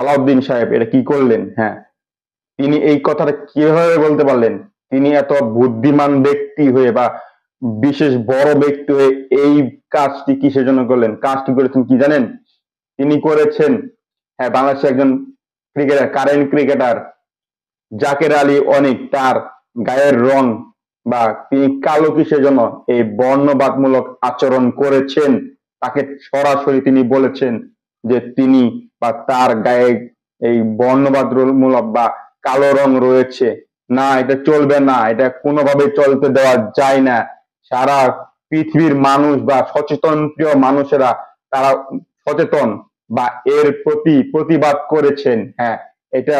সালাউদ্দিন সাহেব এটা কি করলেন? হ্যাঁ, তিনি এই কথাটা কিভাবে বলতে পারলেন? তিনি এত বুদ্ধিমান ব্যক্তি হয়ে বা বিশেষ বড় ব্যক্তি হয়ে এই কাজটি কিসের জন্য করলেন? কাজটি করেছেন কি জানেন? তিনি করেছেন, হ্যাঁ, বাংলাদেশের একজন cricketer, current cricketer Jaker Ali Anik, তার গায়ের রং বা তিনি কালো কিসের জন্য এই বর্ণবাদমূলক আচরণ করেছেন, তাকে সরাসরি তিনি বলেছেন যে তিনি বা তার গায়ে এই বর্ণবাদমূলক বা কালো রং রয়েছে, না এটা চলবে না, এটা কোনোভাবে চলতে দেওয়া যায় না। সারা পৃথিবীর মানুষ বা সচেতন প্রিয় মানুষেরা তারা সচেতন বা এর প্রতি প্রতিবাদ করেছেন। হ্যাঁ, এটা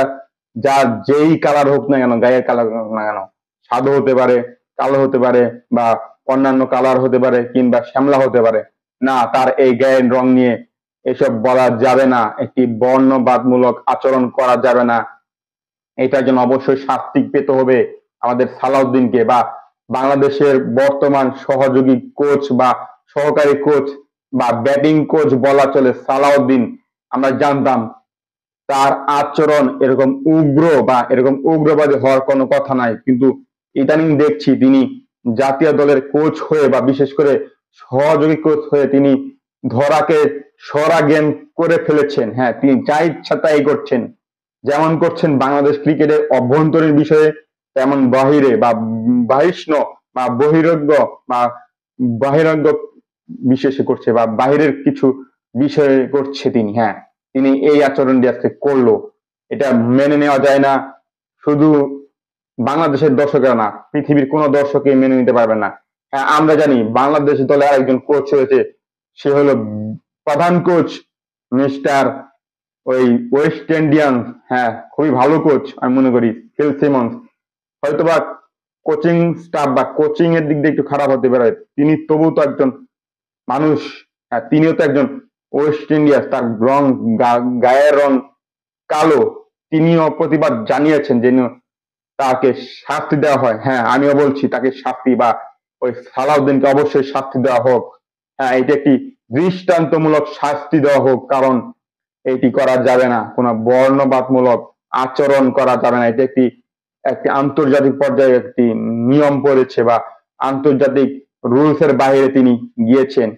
যা যেই কালার হোক না কেন, গায়ের কালার হোক না কেন, সাদা হতে পারে, কালো হতে পারে, বা অন্যান্য কালার হতে পারে, কিংবা শ্যামলা হতে পারে, না তার এই গায়ের রং নিয়ে এসব বলা যাবে না, একটি বর্ণবাদমূলক আচরণ করা যাবে না। এটার জন্য অবশ্যই শাস্তি পেতে হবে আমাদের সালাউদ্দিনকে, বা বাংলাদেশের বর্তমান সহযোগী কোচ বা সহকারী কোচ বা ব্যাটিং কোচ বলা চলে সালাউদ্দিন। আমরা জানতাম তার আচরণ এরকম উগ্র বা এরকম উগ্রবাদী হওয়ার কোনো কথা নাই, কিন্তু ইদানিং দেখছি তিনি জাতীয় দলের কোচ হয়ে বা বিশেষ করে সহযোগী কোচ হয়ে তিনি ধরাকে সরা জ্ঞান করে ফেলেছেন। হ্যাঁ, তিনি যা ইচ্ছা তাই করছেন, যেমন করছেন বাংলাদেশ ক্রিকেটের অভ্যন্তরীণ বিষয়ে, তেমন বাহিরে বা বাহিষ্ণ বা বহিরজ্ঞ বা বাহিরজ্ঞ বিশেষে করছে বা বাহিরের কিছু বিষয়ে করছে তিনি। হ্যাঁ, তিনি এই আচরণটি আজকে করলো, এটা মেনে নেওয়া যায় না। শুধু বাংলাদেশের দর্শকেরা না, পৃথিবীর কোনো দর্শকই মেনে নিতে পারবে না। হ্যাঁ, আমরা জানি বাংলাদেশ দলে আরেকজন কোচ হয়েছে, সে হলো প্রধান কোচ মিস্টার ওই ওয়েস্ট ইন্ডিয়ান। হ্যাঁ, খুবই ভালো কোচ আমি মনে করি, ফিল সিমন্স। হয়তোবা কোচিং স্টাফ বা কোচিং এর দিক দিয়ে একটু খারাপ হতে পারে, তিনি তবু তো একজন মানুষ। হ্যাঁ, তিনিও তো একজন ওয়েস্ট ইন্ডিয়াস, তার রং, গায়ের রং কালো। তিনিও প্রতিবাদ জানিয়েছেন যেন তাকে শাস্তি দেওয়া হয়। হ্যাঁ, আমিও বলছি তাকে শাস্তি বা ওই সালাউদ্দিনকে অবশ্যই শাস্তি দেওয়া হোক। হ্যাঁ, এটি একটি দৃষ্টান্তমূলক শাস্তি দেওয়া হোক, কারণ এটি করা যাবে না, কোনো বর্ণবাদমূলক আচরণ করা যাবে না। এটি একটি একটি আন্তর্জাতিক পর্যায়ে একটি নিয়ম পড়েছে বা আন্তর্জাতিক রুলস এর বাইরে তিনি গিয়েছেন।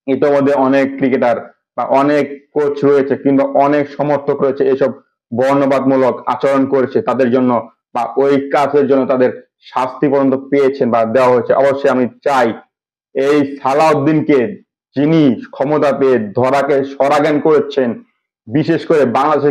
ইতোমধ্যে অনেক ক্রিকেটার বা অনেক কোচ রয়েছে কিংবা অনেক সমর্থক রয়েছে এসব বর্ণবাদমূলক আচরণ করেছে, তাদের জন্য বা ওই কাজের জন্য তাদের শাস্তি পর্যন্ত পেয়েছেন বা দেওয়া হয়েছে। অবশ্যই আমি চাই এই সালাউদ্দিনকে, যিনি ক্ষমতা পেয়ে ধরাকে সরাজ্ঞান করেছেন, বিশেষ করে বাংলাদেশের